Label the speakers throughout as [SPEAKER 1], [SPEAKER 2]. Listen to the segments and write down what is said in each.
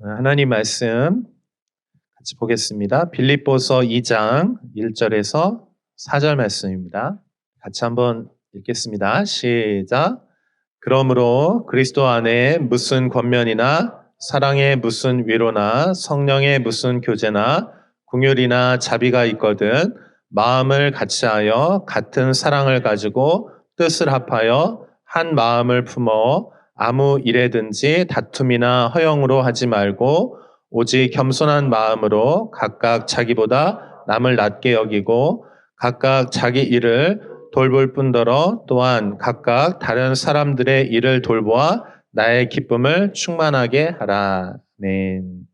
[SPEAKER 1] 하나님 말씀 같이 보겠습니다. 빌립보서 2장 1절에서 4절 말씀입니다. 같이 한번 읽겠습니다. 시작. 그러므로 그리스도 안에 무슨 권면이나 사랑의 무슨 위로나 성령의 무슨 교제나 긍휼이나 자비가 있거든 마음을 같이하여 같은 사랑을 가지고 뜻을 합하여 한 마음을 품어 아무 일에든지 다툼이나 허영으로 하지 말고 오직 겸손한 마음으로 각각 자기보다 남을 낮게 여기고 각각 자기 일을 돌볼 뿐더러 또한 각각 다른 사람들의 일을 돌보아 나의 기쁨을 충만하게 하라. 아멘.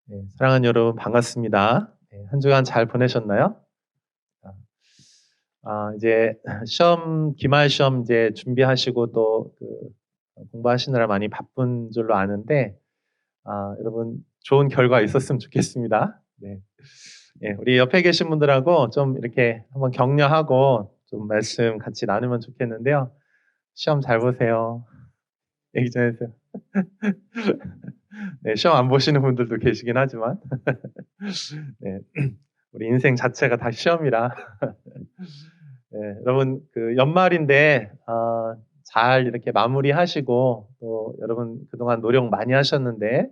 [SPEAKER 1] 네, 사랑하는 여러분 반갑습니다. 네, 한 주간 잘 보내셨나요? 이제 기말 시험 이제 준비하시고 또 공부하시느라 많이 바쁜 줄로 아는데, 여러분 좋은 결과 있었으면 좋겠습니다. 네. 예, 우리 옆에 계신 분들하고 좀 이렇게 한번 격려하고 좀 말씀 같이 나누면 좋겠는데요. 시험 잘 보세요. 얘기 좀 해주세요. 네, 시험 안 보시는 분들도 계시긴 하지만, 네, 우리 인생 자체가 다 시험이라. 네, 여러분 그 연말인데 잘 이렇게 마무리하시고 또 여러분 그동안 노력 많이 하셨는데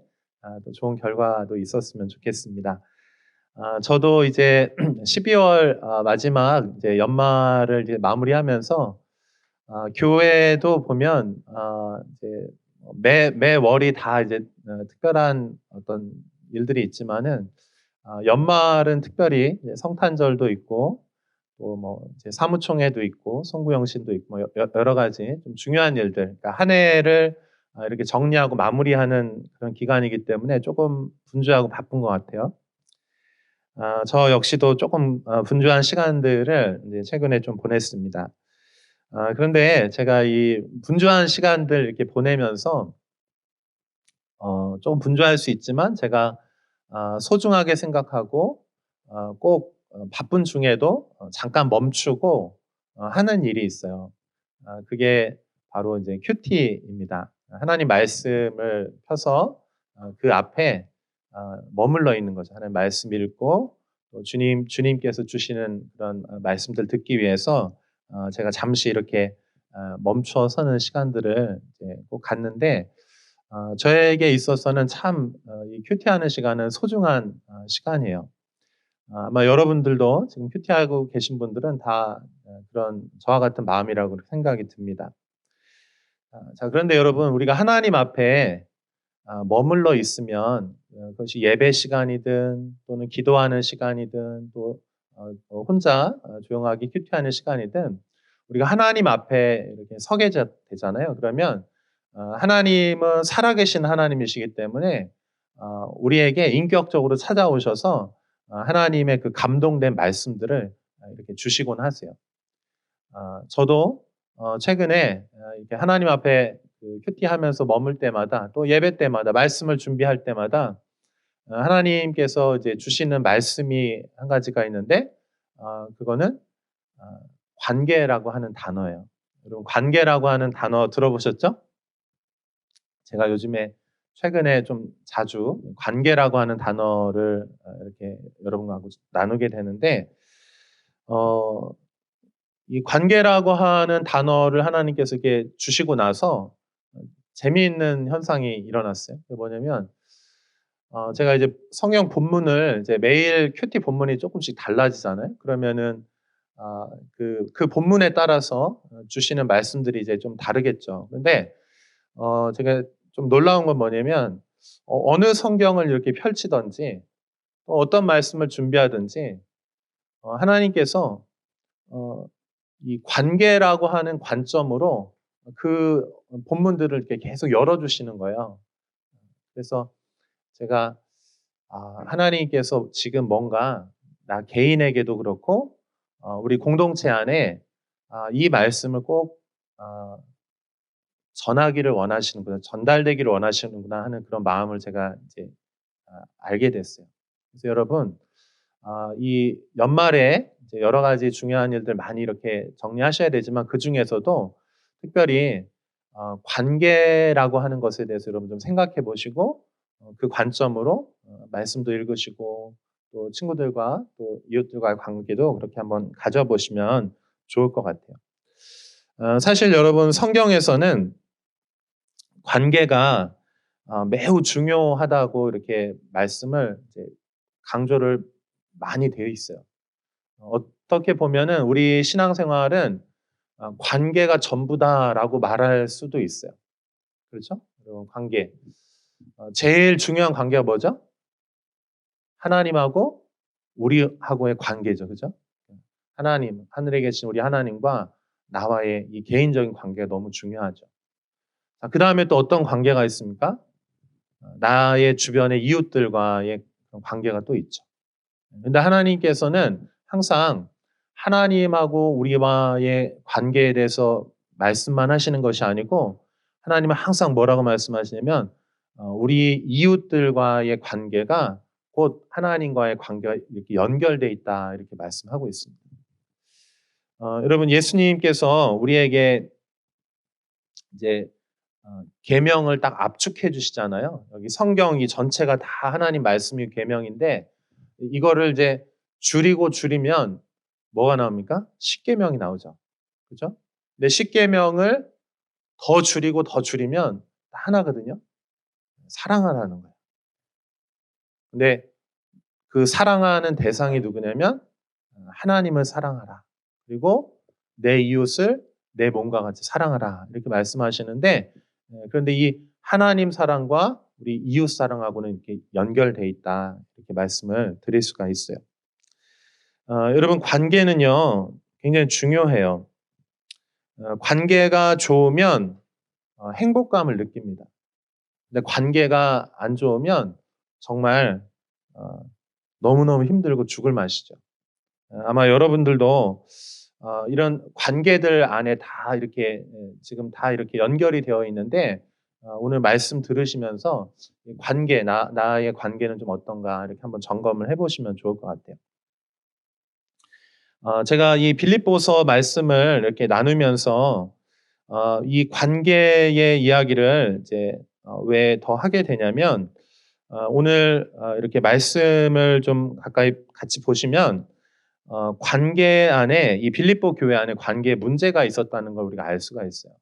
[SPEAKER 1] 또 좋은 결과도 있었으면 좋겠습니다. 저도 이제 12월 마지막 이제 연말을 이제 마무리하면서 교회도 보면 이제 매월이 다 이제 특별한 어떤 일들이 있지만은 연말은 특별히 이제 성탄절도 있고 또 뭐 이제 사무총회도 있고 송구영신도 있고 뭐 여러 가지 좀 중요한 일들, 그러니까 한 해를 이렇게 정리하고 마무리하는 그런 기간이기 때문에 조금 분주하고 바쁜 것 같아요. 저 역시도 조금 분주한 시간들을 이제 최근에 좀 보냈습니다. 그런데 제가 이 분주한 시간들 이렇게 보내면서 조금 분주할 수 있지만 제가 소중하게 생각하고 꼭 바쁜 중에도 잠깐 멈추고 하는 일이 있어요. 그게 바로 이제 큐티입니다. 하나님 말씀을 펴서 그 앞에 머물러 있는 거죠. 하나님 말씀 읽고 또 주님께서 주시는 그런 말씀들 듣기 위해서 제가 잠시 이렇게 멈춰 서는 시간들을 이제 꼭 갖는데, 저에게 있어서는 참 이 큐티하는 시간은 소중한 시간이에요. 아마 여러분들도 지금 큐티하고 계신 분들은 다 그런 저와 같은 마음이라고 생각이 듭니다. 자, 그런데 여러분 우리가 하나님 앞에 머물러 있으면 그것이 예배 시간이든 또는 기도하는 시간이든 또 혼자 조용하게 큐티하는 시간이든 우리가 하나님 앞에 이렇게 서게 되잖아요. 그러면 하나님은 살아계신 하나님이시기 때문에 우리에게 인격적으로 찾아오셔서 하나님의 그 감동된 말씀들을 이렇게 주시곤 하세요. 저도 최근에 이렇게 하나님 앞에 그 큐티하면서 머물 때마다 또 예배 때마다 말씀을 준비할 때마다 하나님께서 이제 주시는 말씀이 한 가지가 있는데 그거는 어 관계라고 하는 단어예요. 여러분 관계라고 하는 단어 들어보셨죠? 제가 요즘에 최근에 좀 자주 관계라고 하는 단어를 이렇게 여러분하고 나누게 되는데, 어 이 관계라고 하는 단어를 하나님께서 이렇게 주시고 나서 재미있는 현상이 일어났어요. 그게 뭐냐면 제가 이제 성경 본문을 이제 매일 큐티 본문이 쪼끔씩 달라지잖아요. 그러면은 그 본문에 따라서 주시는 말씀들이 이제 좀 다르겠죠. 근데 제가 좀 놀라운 건 뭐냐면 어느 성경을 이렇게 펼치든지 또 어떤 말씀을 준비하든지 하나님께서 어 이 관계라고 하는 관점으로 그 본문들을 이렇게 계속 열어 주시는 거예요. 그래서 제가 하나님께서 지금 뭔가 나 개인에게도 그렇고 우리 공동체 안에 이 말씀을 꼭 어 전하기를 원하시는구나, 전달되기를 원하시는구나 하는 그런 마음을 제가 이제 알게 됐어요. 그래서 여러분 이 연말에 이제 여러 가지 중요한 일들 많이 이렇게 정리하셔야 되지만 그중에서도 특별히 관계라고 하는 것에 대해서 여러분 좀 생각해 보시고 그 관점으로 말씀도 읽으시고 또 친구들과 또 이웃들과의 관계도 그렇게 한번 가져보시면 좋을 것 같아요. 사실 여러분 성경에서는 관계가 매우 중요하다고 이렇게 말씀을 이제 강조를 많이 되어 있어요. 어떻게 보면은 우리 신앙생활은 관계가 전부다라고 말할 수도 있어요. 그렇죠? 여러분 관계. 제일 중요한 관계가 뭐죠? 하나님하고 우리하고의 관계죠. 그죠? 하나님, 하늘에 계신 우리 하나님과 나와의 이 개인적인 관계가 너무 중요하죠. 그 다음에 또 어떤 관계가 있습니까? 나의 주변의 이웃들과의 그런 관계가 또 있죠. 근데 하나님께서는 항상 하나님하고 우리와의 관계에 대해서 말씀만 하시는 것이 아니고 하나님은 항상 뭐라고 말씀하시냐면 우리 이웃들과의 관계가 곧 하나님과의 관계가 이렇게 연결되어 있다 이렇게 말씀하고 있습니다. 여러분 예수님께서 우리에게 이제 계명을 딱 압축해 주시잖아요. 여기 성경이 전체가 다 하나님 말씀이 계명인데 이거를 이제 줄이면 뭐가 나옵니까? 십계명이 나오죠. 그죠? 근데 십계명을 더 줄이면 하나거든요. 사랑하라는 거예요. 근데 그 사랑하는 대상이 누구냐면 하나님을 사랑하라. 그리고 내 이웃을 내 몸과 같이 사랑하라. 이렇게 말씀하시는데 그런데 이 하나님 사랑과 우리 이웃 사랑하고는 이렇게 연결돼 있다. 이렇게 말씀을 드릴 수가 있어요. 여러분 관계는요. 굉장히 중요해요. 관계가 좋으면 행복감을 느낍니다. 근데 관계가 안 좋으면 정말 너무너무 힘들고 죽을 맛이죠. 아마 여러분들도 이런 관계들 안에 다 이렇게 지금 다 이렇게 연결이 되어 있는데 오늘 말씀 들으시면서 관계 나의 관계는 좀 어떤가 이렇게 한번 점검을 해보시면 좋을 것 같아요. 제가 이 빌립보서 말씀을 이렇게 나누면서 이 관계의 이야기를 이제 왜 더 하게 되냐면 오늘 이렇게 말씀을 좀 가까이 같이 보시면 관계 안에 이 빌립보 교회 안에 관계에 문제가 있었다는 걸 우리가 알 수가 있어요.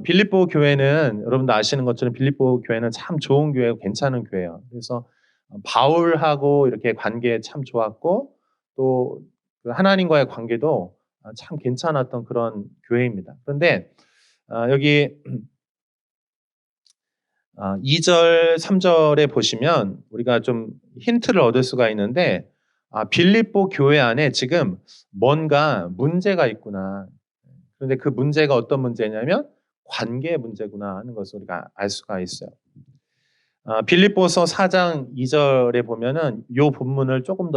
[SPEAKER 1] 빌립보 교회는 여러분도 아시는 것처럼 빌립보 교회는 참 좋은 교회고 괜찮은 교회예요. 그래서 바울하고 이렇게 관계 참 좋았고 또 그 하나님과의 관계도 참 괜찮았던 그런 교회입니다. 그런데 여기 2절, 3절에 보시면 우리가 좀 힌트를 얻을 수가 있는데 빌립보 교회 안에 지금 뭔가 문제가 있구나. 그런데 그 문제가 어떤 문제냐면 관계의 문제구나 하는 것을 우리가 알 수가 있어요. 빌립보서 4장 2절에 보면은 이 본문을 조금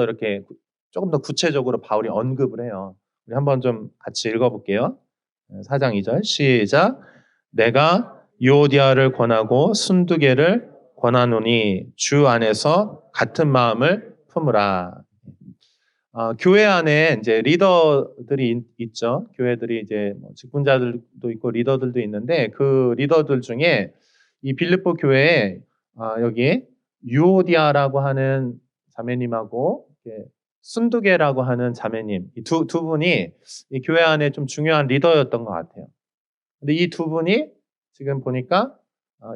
[SPEAKER 1] 더 구체적으로 바울이 언급을 해요. 우리 한번 좀 같이 읽어볼게요. 4장 2절 시작. 내가 유오디아를 권하고 순두개를 권하노니 주 안에서 같은 마음을 품으라. 교회 안에 이제 리더들이 있죠. 교회들이 이제 직분자들도 있고 리더들도 있는데 그 리더들 중에 이 빌립보 교회에 여기 유오디아라고 하는 자매님하고 순두개라고 하는 자매님 이 두 분이 이 교회 안에 좀 중요한 리더였던 것 같아요. 근데 이 두 분이 지금 보니까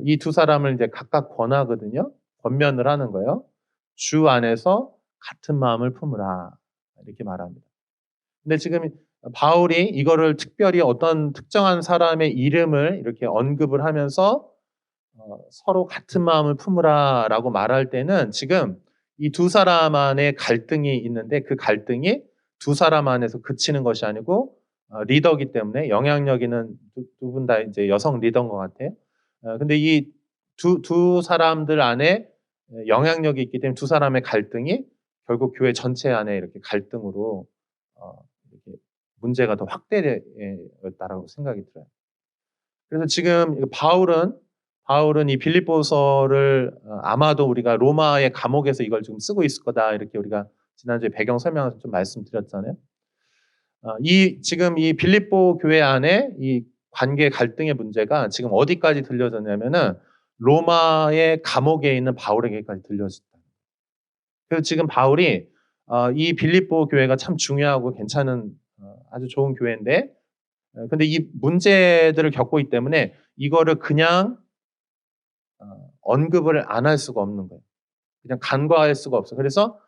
[SPEAKER 1] 이 두 사람을 이제 각각 권하거든요. 권면을 하는 거예요. 주 안에서 같은 마음을 품으라. 이렇게 말합니다. 근데 지금 바울이 이거를 특별히 어떤 특정한 사람의 이름을 이렇게 언급을 하면서 서로 같은 마음을 품으라라고 말할 때는 지금 이 두 사람 안에 갈등이 있는데 그 갈등이 두 사람 안에서 그치는 것이 아니고 리더기 때문에 영향력 있는 두 분 다 이제 여성 리더인 것 같아요. 근데 이 두 사람들 안에 영향력이 있기 때문에 두 사람의 갈등이 결국 교회 전체 안에 이렇게 갈등으로 이렇게 문제가 더 확대되었다라고 생각이 들어요. 그래서 지금 바울은 이 빌립보서를 아마도 우리가 로마의 감옥에서 이걸 지금 쓰고 있을 거다 이렇게 우리가 지난주에 배경 설명에서 좀 말씀드렸잖아요. 지금 이 빌립보 교회 안에 이 관계 갈등의 문제가 지금 어디까지 들려졌냐면은 로마의 감옥에 있는 바울에게까지 들려졌다. 그래서 지금 바울이 이 빌립보 교회가 참 중요하고 괜찮은 아주 좋은 교회인데, 근데 이 문제들을 겪고 있기 때문에 이거를 그냥 언급을 안 할 수가 없는 거예요. 그냥 간과할 수가 없어. 그래서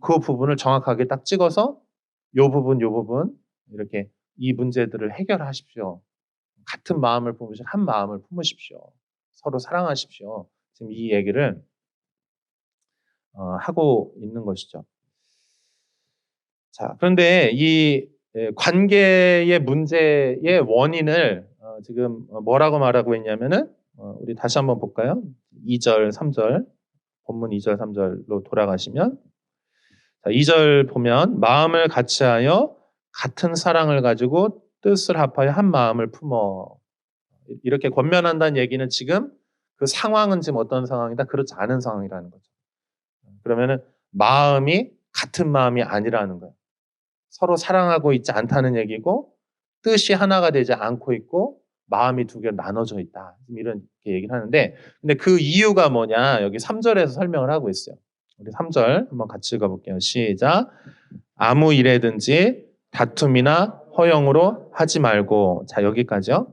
[SPEAKER 1] 그 부분을 정확하게 딱 찍어서 요 부분, 요 부분 이렇게 이 문제들을 해결하십시오. 같은 마음을 품으신 한 마음을 품으십시오. 서로 사랑하십시오. 지금 이 얘기를 하고 있는 것이죠. 자, 그런데 이 관계의 문제의 원인을 지금 뭐라고 말하고 있냐면은 우리 다시 한번 볼까요? 2절, 3절, 본문 2절, 3절로 돌아가시면, 자, 2절 보면 마음을 같이하여 같은 사랑을 가지고 뜻을 합하여 한 마음을 품어. 이렇게 권면한다는 얘기는 지금 그 상황은 지금 어떤 상황이다? 그렇지 않은 상황이라는 거죠. 그러면은 마음이 같은 마음이 아니라는 거예요. 서로 사랑하고 있지 않다는 얘기고, 뜻이 하나가 되지 않고 있고 마음이 두 개로 나눠져 있다. 이런 얘기를 하는데, 근데 그 이유가 뭐냐? 여기 3절에서 설명을 하고 있어요. 우리 3절 한번 같이 읽어볼게요. 시작. 아무 일에든지 다툼이나 허영으로 하지 말고. 자, 여기까지요.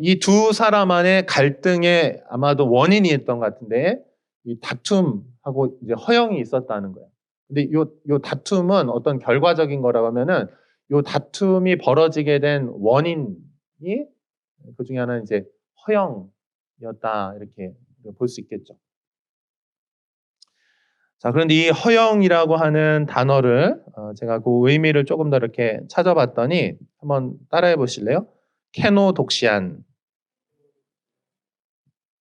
[SPEAKER 1] 이 두 사람 안의 갈등의 아마도 원인이 있던 것 같은데, 이 다툼하고 이제 허영이 있었다는 거예요. 근데 요 다툼은 어떤 결과적인 거라고 하면은, 요 다툼이 벌어지게 된 원인이 그 중에 하나는 이제 허영이었다. 이렇게 볼 수 있겠죠. 자, 그런데 이 허영이라고 하는 단어를 제가 그 의미를 조금 더 이렇게 찾아봤더니 한번 따라해 보실래요? 케노독시안.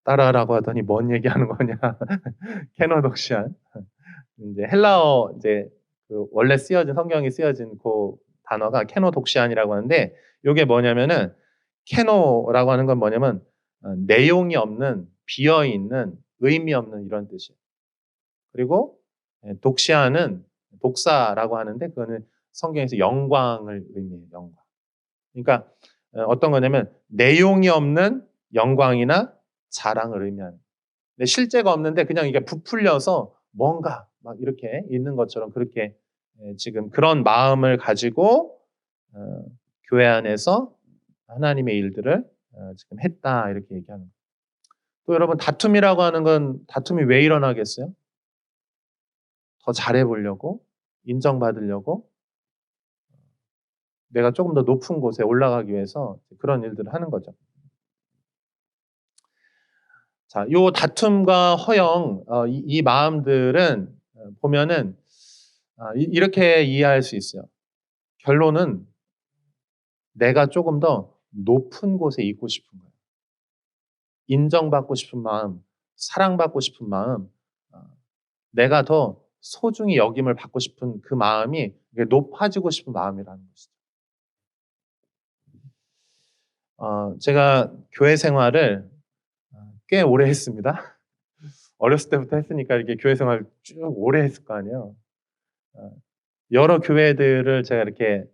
[SPEAKER 1] 따라라고 하더니 뭔 얘기하는 거냐? 케노독시안. 이제 헬라어 이제 그 원래 쓰여진 성경이 쓰여진 그 단어가 케노독시안이라고 하는데, 이게 뭐냐면은 케노라고 하는 건 뭐냐면 내용이 없는, 비어 있는, 의미 없는 이런 뜻이에요. 그리고 독시안은 독사라고 하는데, 그거는 성경에서 영광을 의미해요. 영광. 그러니까 어떤 거냐면 내용이 없는 영광이나 자랑을 의미하는. 근데 실제가 없는데 그냥 이게 부풀려서 뭔가 막 이렇게 있는 것처럼, 그렇게 지금 그런 마음을 가지고 교회 안에서 하나님의 일들을 지금 했다, 이렇게 얘기하는 거예요. 또 여러분, 다툼이라고 하는 건 다툼이 왜 일어나겠어요? 더 잘해보려고, 인정받으려고, 내가 조금 더 높은 곳에 올라가기 위해서 그런 일들을 하는 거죠. 자, 요 다툼과 허영, 이 마음들은 보면은 이렇게 이해할 수 있어요. 결론은 내가 조금 더 높은 곳에 있고 싶은 거예요. 인정받고 싶은 마음, 사랑받고 싶은 마음, 내가 더 소중히 여김을 받고 싶은 그 마음이 높아지고 싶은 마음이라는 것이죠. 제가 교회 생활을 꽤 오래 했습니다. 어렸을 때부터 했으니까 이렇게 교회 생활 쭉 오래 했을 거 아니에요. 여러 교회들을 제가 이렇게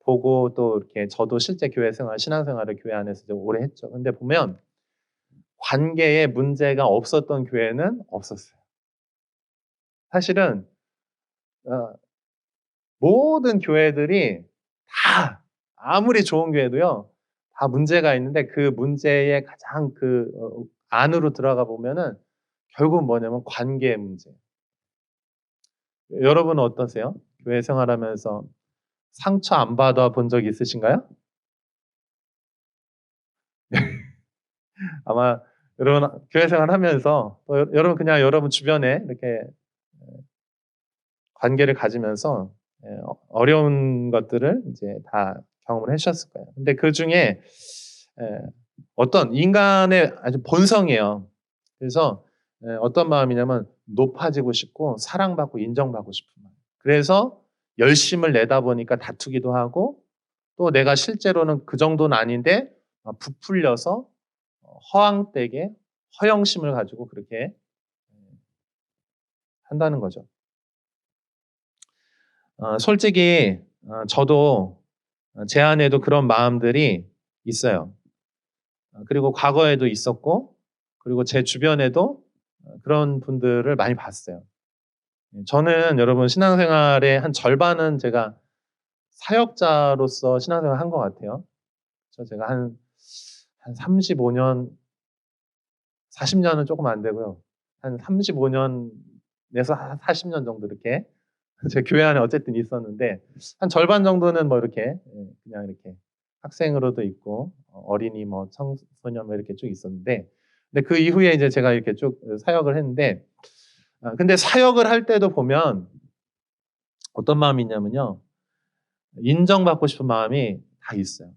[SPEAKER 1] 보고, 또 이렇게 저도 실제 교회 생활, 신앙생활을 교회 안에서 좀 오래 했죠. 근데 보면 관계에 문제가 없었던 교회는 없었어요. 사실은 모든 교회들이 다, 아무리 좋은 교회도요, 다 문제가 있는데 그 문제의 가장 그 안으로 들어가 보면은 결국 뭐냐면 관계의 문제. 여러분은 어떠세요? 교회 생활하면서 상처 안 받아 본 적 있으신가요? 아마 여러분 교회 생활하면서 또 여러분 그냥 여러분 주변에 이렇게 관계를 가지면서 어려운 것들을 이제 다 경험을 하셨을 거예요. 근데 그 중에 어떤 인간의 아주 본성이에요. 그래서 어떤 마음이냐면 높아지고 싶고 사랑받고 인정받고 싶은 마음. 그래서 열심을 내다 보니까 다투기도 하고, 또 내가 실제로는 그 정도는 아닌데 부풀려서 허황되게 허영심을 가지고 그렇게 한다는 거죠. 솔직히 저도 제 안에도 그런 마음들이 있어요. 그리고 과거에도 있었고, 그리고 제 주변에도 그런 분들을 많이 봤어요. 저는 여러분 신앙생활의 한 절반은 제가 사역자로서 신앙생활을 한 것 같아요. 그래서 제가 한 35년, 40년은 조금 안 되고요. 한 35년에서 한 40년 정도 이렇게 제 교회 안에 어쨌든 있었는데, 한 절반 정도는 뭐 이렇게 그냥 이렇게 학생으로도 있고 어린이 뭐 청소년 뭐 이렇게 쭉 있었는데, 근데 그 이후에 이제 제가 이렇게 쭉 사역을 했는데, 근데 사역을 할 때도 보면 어떤 마음이 있냐면요, 인정받고 싶은 마음이 다 있어요.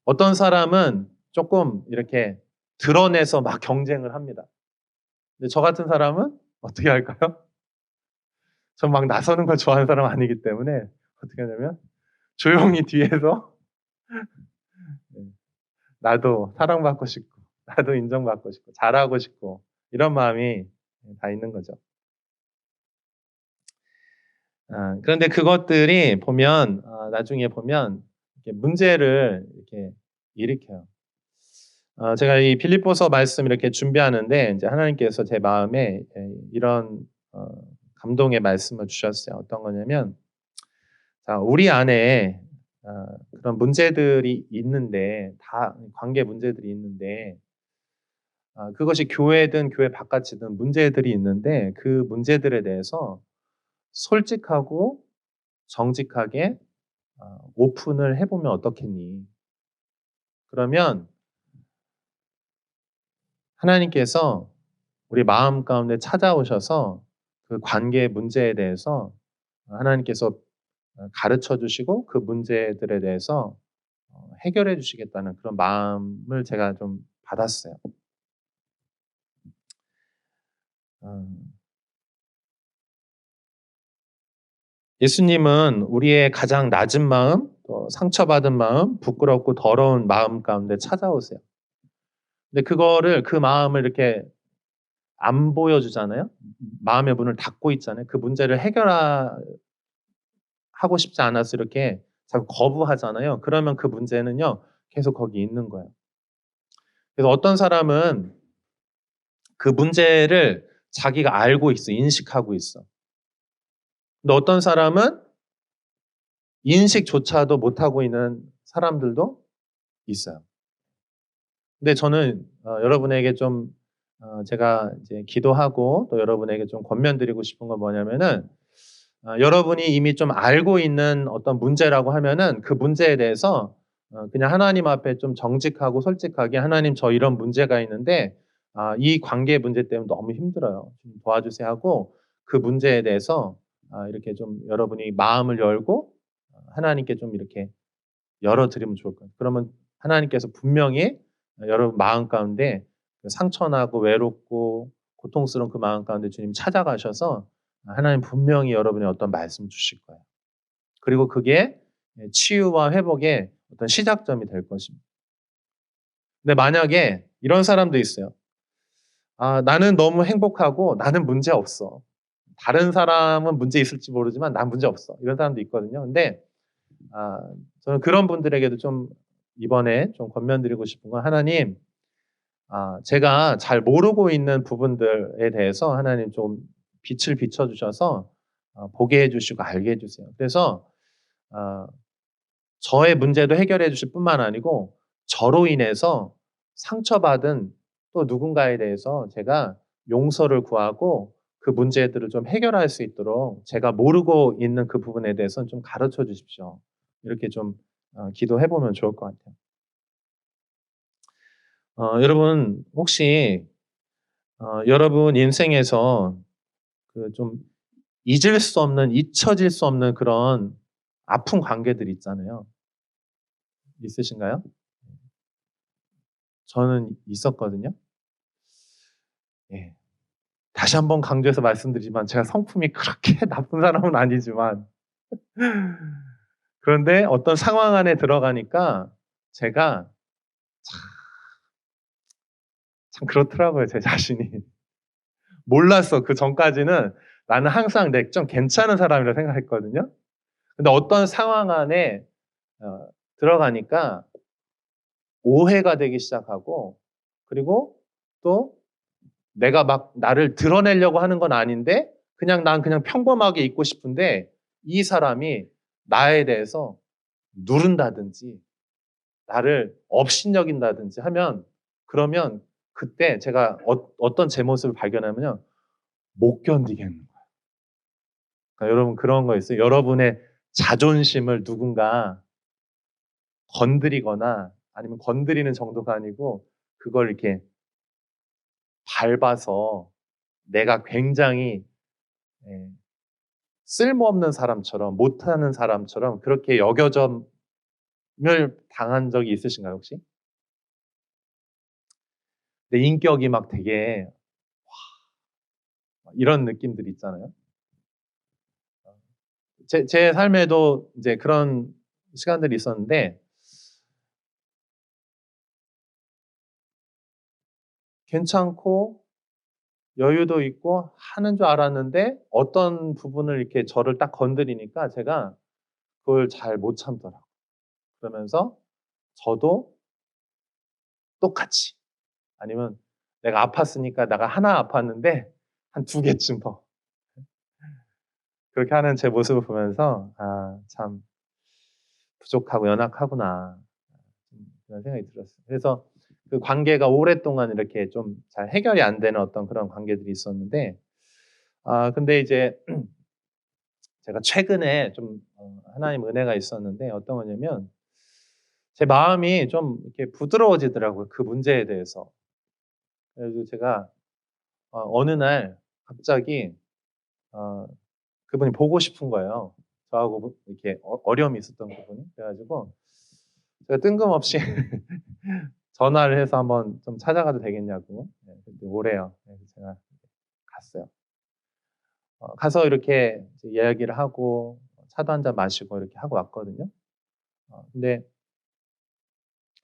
[SPEAKER 1] 어떤 사람은 조금 이렇게 드러내서 막 경쟁을 합니다. 근데 저 같은 사람은 어떻게 할까요? 전 막 나서는 걸 좋아하는 사람 아니기 때문에 어떻게 하냐면 조용히 뒤에서 네, 나도 사랑받고 싶고, 나도 인정받고 싶고, 잘하고 싶고, 이런 마음이 다 있는 거죠. 그런데 그것들이 보면, 나중에 보면 이렇게 문제를 이렇게 일으켜요. 제가 이 빌립보서 말씀 이렇게 준비하는데, 이제 하나님께서 제 마음에 이런 감동의 말씀을 주셨어요. 어떤 거냐면, 자, 우리 안에 그런 문제들이 있는데, 다 관계 문제들이 있는데, 그것이 교회든 교회 바깥이든 문제들이 있는데, 그 문제들에 대해서 솔직하고 정직하게 오픈을 해보면 어떻겠니? 그러면 하나님께서 우리 마음 가운데 찾아오셔서 그 관계 문제에 대해서 하나님께서 가르쳐 주시고 그 문제들에 대해서 해결해 주시겠다는 그런 마음을 제가 좀 받았어요. 음, 예수님은 우리의 가장 낮은 마음, 또 상처받은 마음, 부끄럽고 더러운 마음 가운데 찾아오세요. 근데 그 마음을 이렇게 안 보여주잖아요. 마음의 문을 닫고 있잖아요. 그 문제를 해결하고 싶지 않아서 이렇게 자꾸 거부하잖아요. 그러면 그 문제는요, 계속 거기 있는 거예요. 그래서 어떤 사람은 그 문제를 자기가 알고 있어, 인식하고 있어. 근데 어떤 사람은 인식조차도 못하고 있는 사람들도 있어요. 근데 저는 여러분에게 좀 제가 이제 기도하고 또 여러분에게 좀 권면드리고 싶은 건 뭐냐면은, 여러분이 이미 좀 알고 있는 어떤 문제라고 하면은 그 문제에 대해서 그냥 하나님 앞에 좀 정직하고 솔직하게, 하나님 저 이런 문제가 있는데 이 관계 문제 때문에 너무 힘들어요. 좀 도와주세요 하고, 그 문제에 대해서 이렇게 좀 여러분이 마음을 열고 하나님께 좀 이렇게 열어드리면 좋을 거예요. 그러면 하나님께서 분명히 여러분 마음 가운데 그 상처나고 외롭고 고통스러운 그 마음 가운데 주님 찾아가셔서 하나님 분명히 여러분의 어떤 말씀 주실 거예요. 그리고 그게 치유와 회복의 어떤 시작점이 될 것입니다. 근데 만약에 이런 사람도 있어요. 나는 너무 행복하고 나는 문제 없어. 다른 사람은 문제 있을지 모르지만 난 문제 없어. 이런 사람도 있거든요. 근데 아, 저는 그런 분들에게도 좀 이번에 좀 권면드리고 싶은 건, 하나님, 제가 잘 모르고 있는 부분들에 대해서 하나님 좀 빛을 비춰주셔서 보게 해주시고 알게 해주세요. 그래서 아, 저의 문제도 해결해 주실 뿐만 아니고 저로 인해서 상처받은 또 누군가에 대해서 제가 용서를 구하고 그 문제들을 좀 해결할 수 있도록 제가 모르고 있는 그 부분에 대해서는 좀 가르쳐 주십시오. 이렇게 좀 기도해 보면 좋을 것 같아요. 여러분 혹시 여러분 인생에서 그 좀 잊을 수 없는, 잊혀질 수 없는 그런 아픈 관계들 있잖아요. 있으신가요? 저는 있었거든요. 예. 다시 한번 강조해서 말씀드리지만 제가 성품이 그렇게 나쁜 사람은 아니지만, 그런데 어떤 상황 안에 들어가니까 제가 참 그렇더라고요, 제 자신이. 몰랐어. 그 전까지는 나는 항상 좀 괜찮은 사람이라 생각했거든요. 근데 어떤 상황 안에 들어가니까 오해가 되기 시작하고, 그리고 또 내가 막 나를 드러내려고 하는 건 아닌데 난 그냥 평범하게 있고 싶은데 이 사람이 나에 대해서 누른다든지 나를 업신여긴다든지 하면, 그러면 그때 제가 어떤 제 모습을 발견하면요, 못 견디겠는 거예요. 그러니까 여러분 그런 거 있어요. 여러분의 자존심을 누군가 건드리거나, 아니면 건드리는 정도가 아니고 그걸 이렇게 밟아서 내가 굉장히 예, 쓸모없는 사람처럼, 못하는 사람처럼 그렇게 여겨짐을 당한 적이 있으신가요, 혹시? 내 인격이 막 되게 이런 느낌들 있잖아요. 제 삶에도 이제 그런 시간들이 있었는데, 괜찮고 여유도 있고 하는 줄 알았는데 어떤 부분을 이렇게 저를 딱 건드리니까 제가 그걸 잘 못 참더라고요. 그러면서 저도 똑같이, 아니면 내가 아팠으니까 내가 하나 아팠는데 한 두 개쯤 더 그렇게 하는 제 모습을 보면서 참 부족하고 연약하구나, 그런 생각이 들었어요. 그래서 그 관계가 오랫동안 이렇게 좀 잘 해결이 안 되는 어떤 그런 관계들이 있었는데, 근데 이제 제가 최근에 좀 하나님 은혜가 있었는데 어떤 거냐면, 제 마음이 좀 이렇게 부드러워지더라고요, 그 문제에 대해서. 그래서 제가 어느 날 갑자기 어 그분이 보고 싶은 거예요. 저하고 이렇게 어려움이 있었던 그분이. 그래가지고 제가 뜬금없이 전화를 해서 한번 좀 찾아가도 되겠냐고. 네, 그때 오래요. 그래서 제가 갔어요. 가서 이렇게 이제 이야기를 하고 차도 한잔 마시고 이렇게 하고 왔거든요. 근데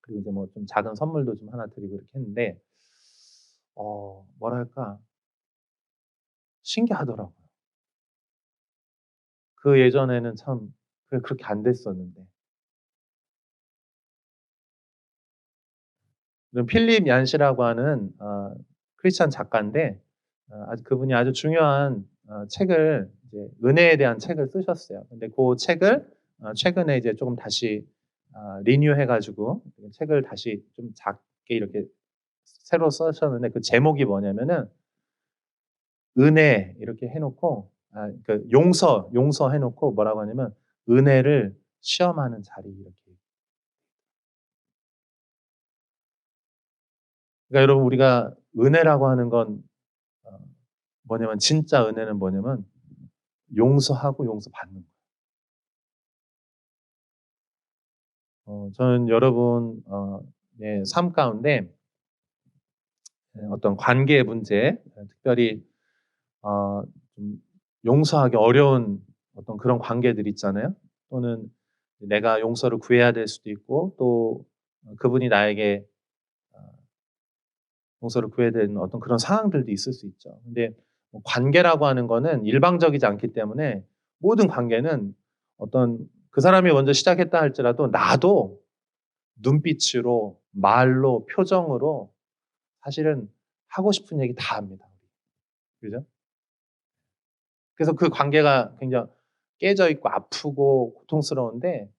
[SPEAKER 1] 그리고 이제 뭐 좀 작은 선물도 좀 하나 드리고 이렇게 했는데, 뭐랄까, 신기하더라고요. 그 예전에는 참 그렇게 안 됐었는데. 필립 얀시라고 하는 크리스찬 작가인데, 그분이 아주 중요한 책을, 이제 은혜에 대한 책을 쓰셨어요. 근데 그 책을 최근에 이제 조금 다시 리뉴해 가지고 책을 다시 좀 작게 이렇게 새로 쓰셨는데, 그 제목이 뭐냐면은 은혜 이렇게 해 놓고, 그 용서해 놓고 뭐라고 하냐면 은혜를 시험하는 자리, 이렇게. 그러니까 여러분, 우리가 은혜라고 하는 건 어 뭐냐면, 진짜 은혜는 뭐냐면 용서하고 용서받는 거예요. 저는 여러분 의 삶 가운데 어떤 관계 문제, 특별히 좀 용서하기 어려운 어떤 그런 관계들 있잖아요. 또는 내가 용서를 구해야 될 수도 있고, 또 그분이 나에게 어 용서를 구해야 되는 어떤 그런 상황들도 있을 수 있죠. 근데 뭐 관계라고 하는 거는 일방적이지 않기 때문에, 모든 관계는 어떤 그 사람이 먼저 시작했다 할지라도 나도 눈빛으로, 말로, 표정으로 사실은 하고 싶은 얘기 다 합니다. 그죠? 그래서 그 관계가 굉장히 깨져 있고 아프고 고통스러운데,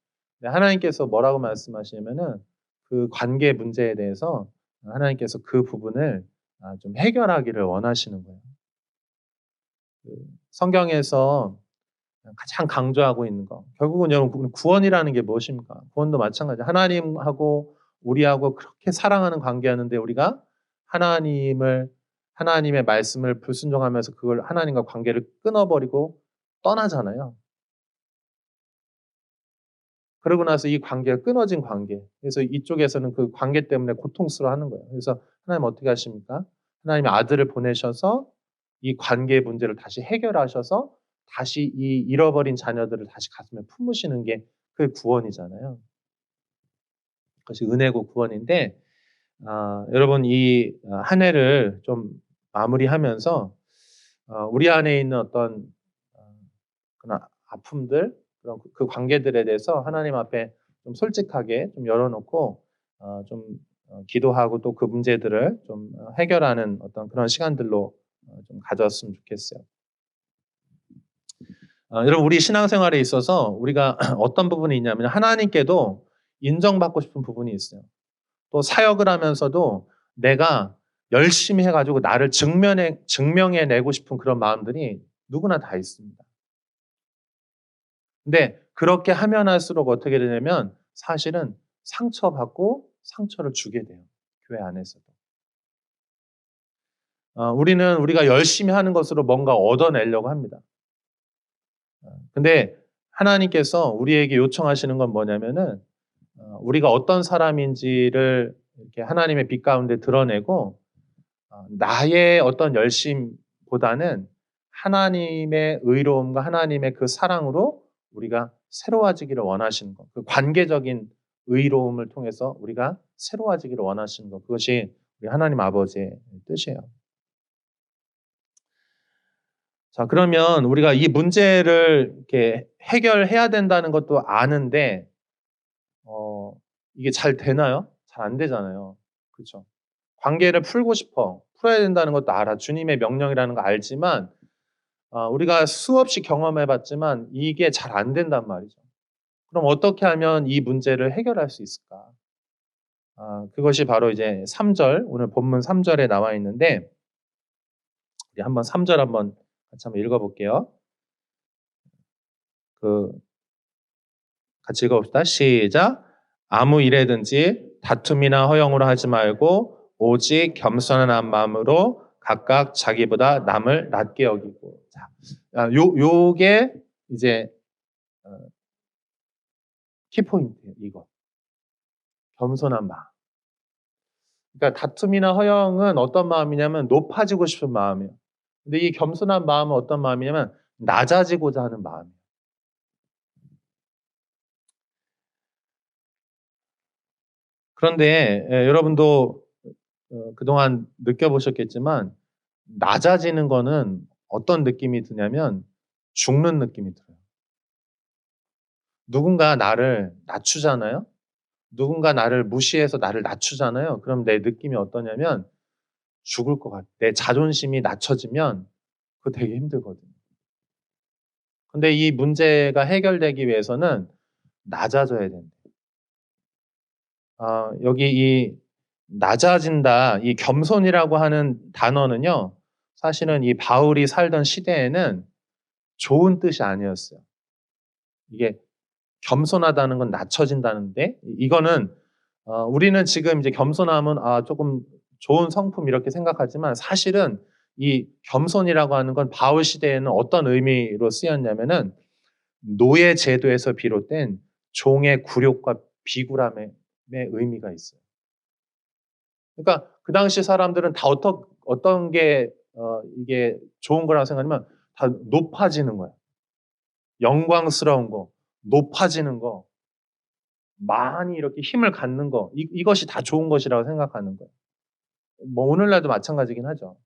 [SPEAKER 1] 하나님께서 뭐라고 말씀하시냐면은 그 관계 문제에 대해서 하나님께서 그 부분을 좀 해결하기를 원하시는 거예요. 그 성경에서 가장 강조하고 있는 거, 결국은 여러분 구원이라는 게 무엇입니까? 구원도 마찬가지예요. 하나님하고 우리하고 그렇게 사랑하는 관계였는데, 우리가 하나님을 하나님의 말씀을 불순종하면서 그걸 하나님과 관계를 끊어버리고 떠나잖아요. 그러고 나서 이 관계가 끊어진 관계. 그래서 이쪽에서는 그 관계 때문에 고통스러워하는 거예요. 그래서 하나님 어떻게 하십니까? 하나님의 아들을 보내셔서 이 관계 문제를 다시 해결하셔서 다시 이 잃어버린 자녀들을 다시 가슴에 품으시는 게 그 구원이잖아요. 그것이 은혜고 구원인데, 여러분 이 한 해를 좀 마무리하면서 우리 안에 있는 어떤 그런 아픔들, 그런 그 관계들에 대해서 하나님 앞에 좀 솔직하게 좀 열어놓고 좀 기도하고 또 그 문제들을 좀 해결하는 어떤 그런 시간들로 좀 가졌으면 좋겠어요. 여러분 우리 신앙생활에 있어서 우리가 어떤 부분이 있냐면 하나님께도 인정받고 싶은 부분이 있어요. 또 사역을 하면서도 내가 열심히 해가지고 나를 증명해내고 싶은 그런 마음들이 누구나 다 있습니다. 근데 그렇게 하면 할수록 어떻게 되냐면 사실은 상처받고 상처를 주게 돼요. 교회 안에서도. 우리는 우리가 열심히 하는 것으로 뭔가 얻어내려고 합니다. 근데 하나님께서 우리에게 요청하시는 건 뭐냐면은 우리가 어떤 사람인지를 이렇게 하나님의 빛 가운데 드러내고 나의 어떤 열심보다는 하나님의 의로움과 하나님의 그 사랑으로 우리가 새로워지기를 원하시는 것. 그 관계적인 의로움을 통해서 우리가 새로워지기를 원하시는 것. 그것이 우리 하나님 아버지의 뜻이에요. 자, 그러면 우리가 이 문제를 이렇게 해결해야 된다는 것도 아는데, 이게 잘 되나요? 잘 안 되잖아요. 그렇죠? 관계를 풀고 싶어. 풀어야 된다는 것도 알아. 주님의 명령이라는 거 알지만, 우리가 수없이 경험해 봤지만 이게 잘 안 된단 말이죠. 그럼 어떻게 하면 이 문제를 해결할 수 있을까? 그것이 바로 이제 3절, 오늘 본문 3절에 나와 있는데, 우리 한번 3절 한번 같이 한번 읽어볼게요. 같이 읽어봅시다. 시작. 아무 일에든지 다툼이나 허영으로 하지 말고 오직 겸손한 마음으로 각각 자기보다 남을 낮게 여기고. 자, 요게 이제 키포인트예요. 이거. 겸손한 마음. 그러니까 다툼이나 허영은 어떤 마음이냐면 높아지고 싶은 마음이에요. 근데 이 겸손한 마음은 어떤 마음이냐면 낮아지고자 하는 마음이에요. 그런데 여러분도 그동안 느껴보셨겠지만 낮아지는 거는 어떤 느낌이 드냐면 죽는 느낌이 들어요. 누군가 나를 낮추잖아요. 누군가 나를 무시해서 나를 낮추잖아요. 그럼 내 느낌이 어떠냐면 죽을 것 같아. 내 자존심이 낮춰지면 그거 되게 힘들거든요. 근데 이 문제가 해결되기 위해서는 낮아져야 된다. 여기 이 낮아진다, 이 겸손이라고 하는 단어는요, 사실은 이 바울이 살던 시대에는 좋은 뜻이 아니었어요. 이게 겸손하다는 건 낮춰진다는데, 이거는, 우리는 지금 이제 겸손함은, 조금 좋은 성품 이렇게 생각하지만 사실은 이 겸손이라고 하는 건 바울 시대에는 어떤 의미로 쓰였냐면은 노예 제도에서 비롯된 종의 굴욕과 비굴함의 의미가 있어요. 그러니까 그 당시 사람들은 다 어떤 게 이게 좋은 거라고 생각하면 다 높아지는 거야. 영광스러운 거, 높아지는 거, 많이 이렇게 힘을 갖는 거, 이것이 다 좋은 것이라고 생각하는 거예요. 뭐 오늘날도 마찬가지긴 하죠.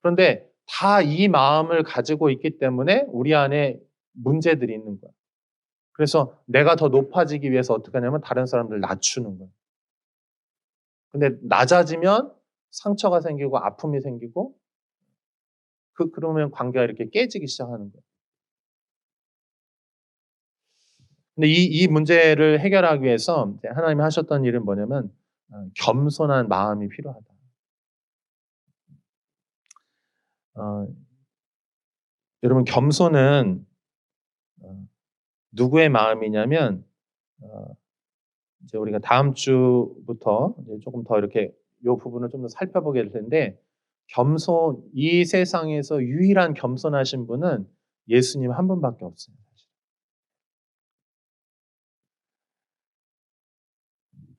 [SPEAKER 1] 그런데 다 이 마음을 가지고 있기 때문에 우리 안에 문제들이 있는 거야. 그래서 내가 더 높아지기 위해서 어떻게 하냐면 다른 사람들을 낮추는 거야. 근데 낮아지면 상처가 생기고 아픔이 생기고 그러면 관계가 이렇게 깨지기 시작하는 거예요. 근데 이 문제를 해결하기 위해서 하나님이 하셨던 일은 뭐냐면 겸손한 마음이 필요하다. 어, 여러분 겸손은 누구의 마음이냐면 이제 우리가 다음 주부터 이제 조금 더 이렇게 이 부분을 좀 더 살펴보게 될 텐데 이 세상에서 유일한 겸손하신 분은 예수님 한 분밖에 없어요.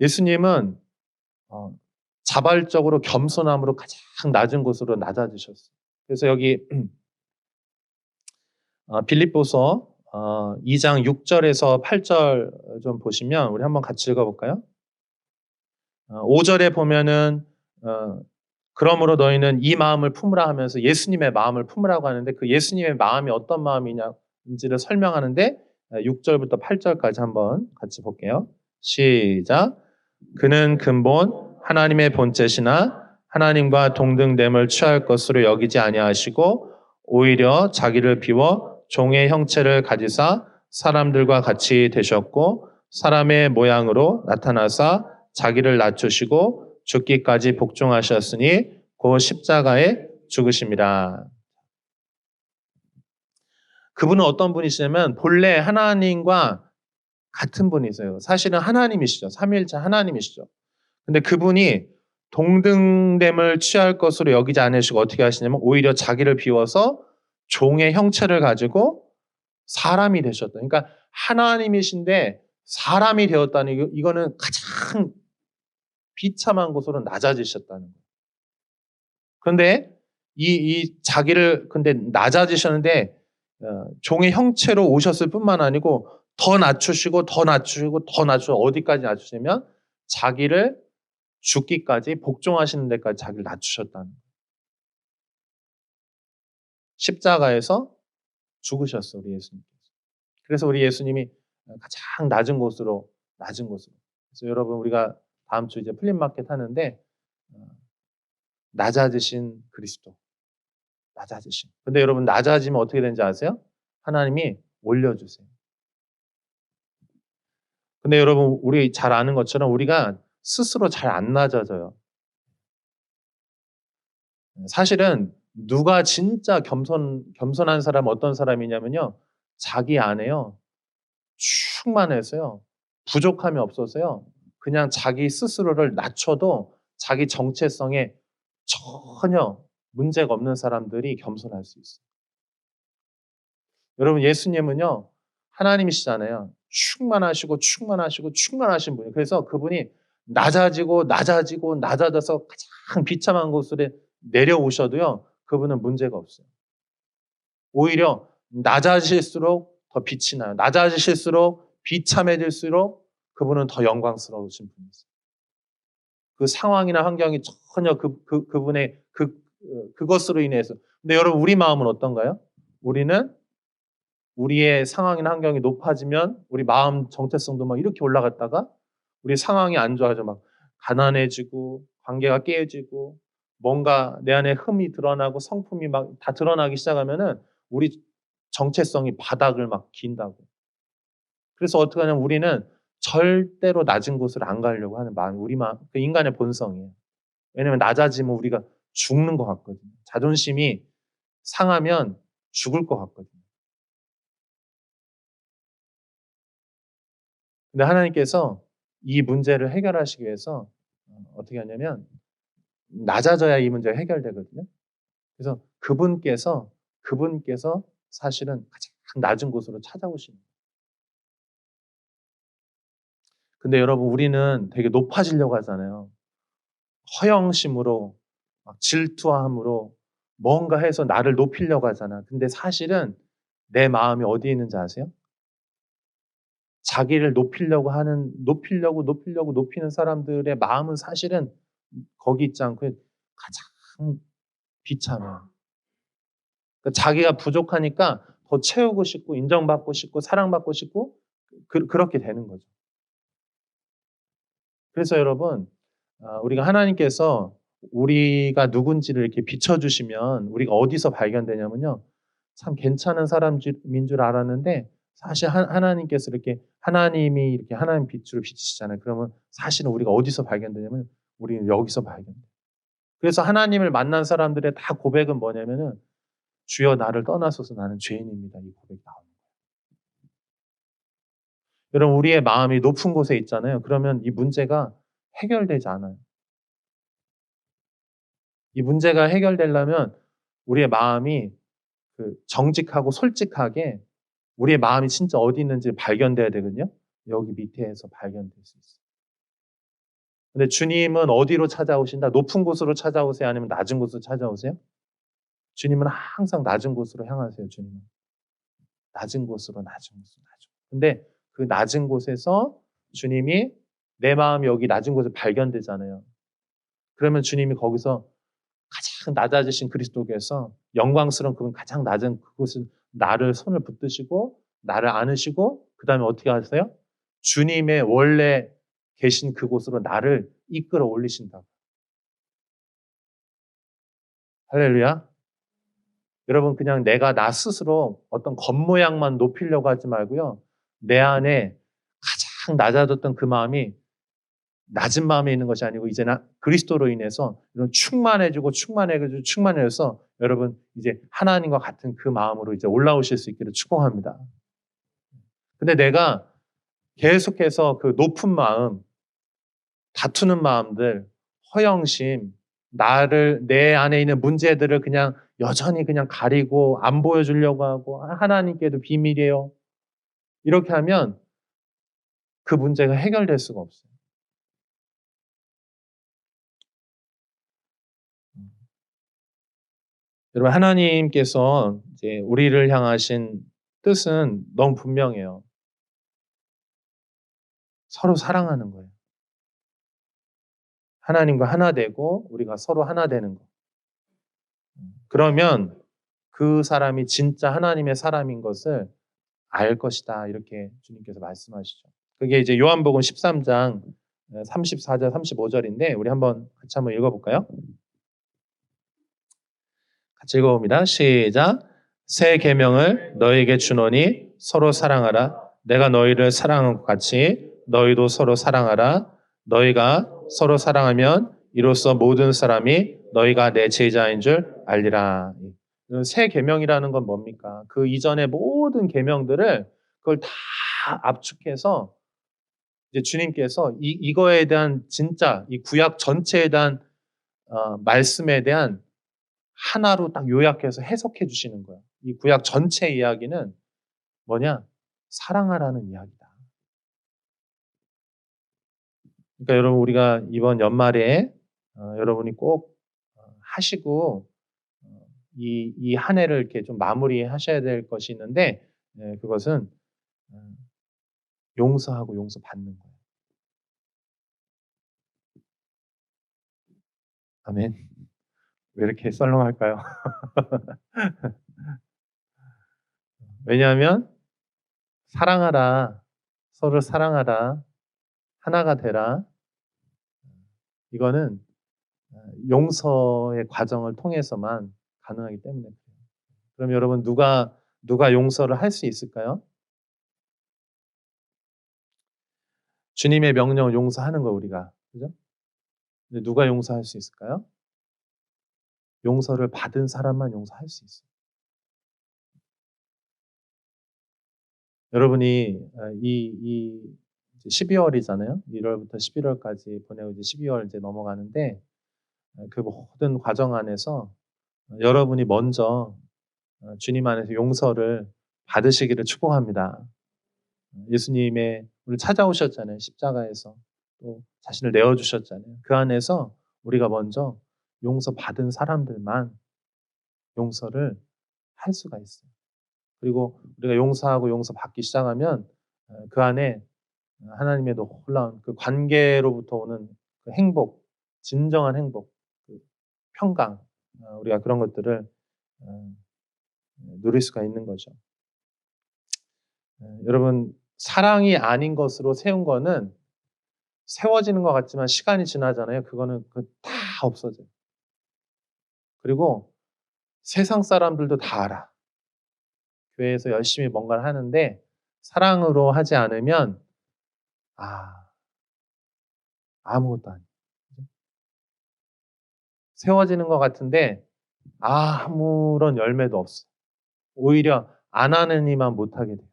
[SPEAKER 1] 예수님은 자발적으로 겸손함으로 가장 낮은 곳으로 낮아지셨어요. 그래서 여기 빌립보서 2장 6절에서 8절 좀 보시면 우리 한번 같이 읽어볼까요? 5절에 보면은 그러므로 너희는 이 마음을 품으라 하면서 예수님의 마음을 품으라고 하는데 그 예수님의 마음이 어떤 마음이냐인지를 설명하는데 6절부터 8절까지 한번 같이 볼게요. 시작. 그는 근본 하나님의 본체시나 하나님과 동등됨을 취할 것으로 여기지 아니하시고 오히려 자기를 비워 종의 형체를 가지사 사람들과 같이 되셨고 사람의 모양으로 나타나사 자기를 낮추시고 죽기까지 복종하셨으니 그 십자가에 죽으심이라. 그분은 어떤 분이시냐면 본래 하나님과 같은 분이세요. 사실은 하나님이시죠. 삼위일체 하나님이시죠. 근데 그분이 동등됨을 취할 것으로 여기지 않으시고 어떻게 하시냐면 오히려 자기를 비워서 종의 형체를 가지고 사람이 되셨다. 그러니까 하나님이신데 사람이 되었다는 이거는 가장 비참한 곳으로 낮아지셨다는 거예요. 그런데 이 자기를 근데 낮아지셨는데 종의 형체로 오셨을 뿐만 아니고 더 낮추시고 더 낮추시고 더 낮추시고 어디까지 낮추시면 자기를 죽기까지 복종하시는 데까지 자기를 낮추셨다는 거예요. 십자가에서 죽으셨어 우리 예수님께서. 그래서 우리 예수님이 가장 낮은 곳으로. 그래서 여러분 우리가 다음 주 이제 플립마켓 하는데 낮아지신 그리스도. 낮아지신. 근데 여러분 낮아지면 어떻게 되는지 아세요? 하나님이 올려주세요. 근데 여러분 우리 잘 아는 것처럼 우리가 스스로 잘 안 낮아져요. 사실은 누가 진짜 겸손한 사람 어떤 사람이냐면요. 자기 안에요. 충만해서요. 부족함이 없어서요. 그냥 자기 스스로를 낮춰도 자기 정체성에 전혀 문제가 없는 사람들이 겸손할 수 있어요. 여러분 예수님은요. 하나님이시잖아요. 충만하신 분이에요. 그래서 그분이 낮아져서 가장 비참한 곳으로 내려오셔도요. 그분은 문제가 없어요. 오히려 낮아질수록 더 빛이 나요. 낮아지실수록 비참해질수록 그분은 더 영광스러우신 분이세요. 그 상황이나 환경이 전혀 그분의 그것으로 인해서. 근데 여러분 우리 마음은 어떤가요? 우리는 우리의 상황이나 환경이 높아지면 우리 마음 정체성도 막 이렇게 올라갔다가 우리 상황이 안 좋아져 막 가난해지고 관계가 깨어지고 뭔가 내 안에 흠이 드러나고 성품이 막 다 드러나기 시작하면은 우리 정체성이 바닥을 막 긴다고. 그래서 어떻게 하냐면 우리는 절대로 낮은 곳을 안 가려고 하는 마음이 우리 마음, 그 인간의 본성이에요. 왜냐면 낮아지면 우리가 죽는 것 같거든요. 자존심이 상하면 죽을 것 같거든요. 근데 하나님께서 이 문제를 해결하시기 위해서 어떻게 하냐면 낮아져야 이 문제가 해결되거든요. 그래서 그분께서 사실은 가장 낮은 곳으로 찾아오시는 거예요. 근데 여러분 우리는 되게 높아지려고 하잖아요. 허영심으로 막 질투함으로 뭔가 해서 나를 높이려고 하잖아. 근데 사실은 내 마음이 어디에 있는지 아세요? 자기를 높이는 사람들의 마음은 사실은 거기 있지 않고 가장 비참해요. 그러니까 자기가 부족하니까 더 채우고 싶고 인정받고 싶고 사랑받고 싶고 그렇게 되는 거죠. 그래서 여러분 우리가 하나님께서 우리가 누군지를 이렇게 비춰주시면 우리가 어디서 발견되냐면요. 참 괜찮은 사람인 줄 알았는데 사실 하나님께서 하나님이 이렇게 하나님 빛으로 비치시잖아요. 그러면 사실은 우리가 어디서 발견되냐면 우리는 여기서 발견돼요. 그래서 하나님을 만난 사람들의 다 고백은 뭐냐면은 주여 나를 떠나소서 나는 죄인입니다. 이 고백이 나오는 거예요. 여러분 우리의 마음이 높은 곳에 있잖아요. 그러면 이 문제가 해결되지 않아요. 이 문제가 해결되려면 우리의 마음이 정직하고 솔직하게 우리의 마음이 진짜 어디 있는지 발견돼야 되거든요. 여기 밑에서 발견될 수 있어요. 근데 주님은 어디로 찾아오신다? 높은 곳으로 찾아오세요? 아니면 낮은 곳으로 찾아오세요? 주님은 항상 낮은 곳으로 향하세요. 주님은. 낮은 곳으로. 근데 그 낮은 곳에서 주님이 내 마음이 여기 낮은 곳에 발견되잖아요. 그러면 주님이 거기서 가장 낮아지신 그리스도께서 영광스러운 그분 가장 낮은 그곳은 나를 손을 붙드시고 나를 안으시고 그 다음에 어떻게 하세요? 주님의 원래 계신 그곳으로 나를 이끌어 올리신다. 할렐루야. 여러분 그냥 내가 나 스스로 어떤 겉모양만 높이려고 하지 말고요. 내 안에 가장 낮아졌던 그 마음이 낮은 마음에 있는 것이 아니고 이제는 그리스도로 인해서 이런 충만해져서 여러분 이제 하나님과 같은 그 마음으로 이제 올라오실 수 있기를 축복합니다. 근데 내가 계속해서 그 높은 마음, 다투는 마음들, 허영심, 내 안에 있는 문제들을 그냥 여전히 그냥 가리고 안 보여주려고 하고 하나님께도 비밀이에요. 이렇게 하면 그 문제가 해결될 수가 없어요. 여러분 하나님께서 이제 우리를 향하신 뜻은 너무 분명해요. 서로 사랑하는 거예요. 하나님과 하나 되고 우리가 서로 하나 되는 거. 그러면 그 사람이 진짜 하나님의 사람인 것을 알 것이다. 이렇게 주님께서 말씀하시죠. 그게 이제 요한복음 13장 34절, 35절인데 우리 같이 한번 읽어볼까요? 같이 읽어봅니다. 시작. 새 계명을 너희에게 주노니 서로 사랑하라. 내가 너희를 사랑한 것 같이 너희도 서로 사랑하라. 너희가 서로 사랑하면 이로써 모든 사람이 너희가 내 제자인 줄 알리라. 새 계명이라는 건 뭡니까? 그 이전의 모든 계명들을 그걸 다 압축해서 이제 주님께서 이거에 대한 진짜 이 구약 전체에 대한 말씀에 대한 하나로 딱 요약해서 해석해 주시는 거예요. 이 구약 전체 이야기는 뭐냐? 사랑하라는 이야기다. 그러니까 여러분 우리가 이번 연말에 여러분이 꼭 하시고 이 한 해를 이렇게 좀 마무리하셔야 될 것이 있는데 그것은 어, 용서하고 용서받는 거예요. 아멘. 왜 이렇게 썰렁할까요? 왜냐하면 사랑하라, 서로 사랑하라, 하나가 되라. 이거는 용서의 과정을 통해서만 가능하기 때문에 그래요. 그럼 여러분 누가 용서를 할 수 있을까요? 주님의 명령을 용서하는 거 우리가 그죠? 근데 누가 용서할 수 있을까요? 용서를 받은 사람만 용서할 수 있어요. 여러분이 이 12월이잖아요. 1월부터 11월까지 보내고 이제 12월 이제 넘어가는데 그 모든 과정 안에서 여러분이 먼저 주님 안에서 용서를 받으시기를 축복합니다. 예수님의 우리 찾아오셨잖아요. 십자가에서 또 자신을 내어주셨잖아요. 그 안에서 우리가 먼저 용서받은 사람들만 용서를 할 수가 있어요. 그리고 우리가 용서하고 용서받기 시작하면 그 안에 하나님의 놀라운 그 관계로부터 오는 그 행복, 진정한 행복, 그 평강, 우리가 그런 것들을 어, 누릴 수가 있는 거죠. 여러분 사랑이 아닌 것으로 세운 거는 세워지는 것 같지만 시간이 지나잖아요. 그거는 다 없어져요. 그리고 세상 사람들도 다 알아. 교회에서 열심히 뭔가를 하는데 사랑으로 하지 않으면 아 아무것도 아니에요. 세워지는 것 같은데 아무런 열매도 없어. 오히려 안 하는 이만 못하게 돼요.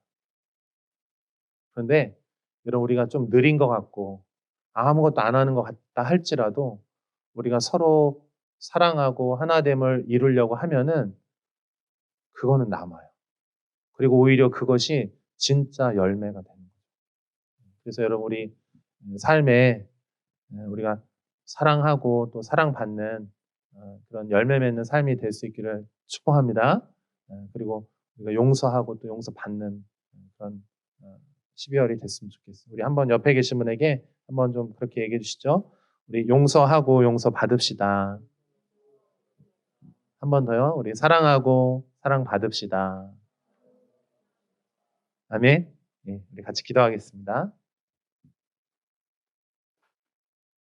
[SPEAKER 1] 그런데 여러분 우리가 좀 느린 것 같고 아무것도 안 하는 것 같다 할지라도 우리가 서로 사랑하고 하나됨을 이루려고 하면은 그거는 남아요. 그리고 오히려 그것이 진짜 열매가 되는 거예요. 그래서 여러분 우리 삶에 우리가 사랑하고 또 사랑받는 그런 열매 맺는 삶이 될 수 있기를 축복합니다. 그리고 우리가 용서하고 또 용서받는 그런 12월이 됐으면 좋겠어요. 우리 한번 옆에 계신 분에게 한번 좀 그렇게 얘기해 주시죠. 우리 용서하고 용서받읍시다. 한 번 더요. 우리 사랑하고 사랑받읍시다. 아멘. 네, 우리 같이 기도하겠습니다.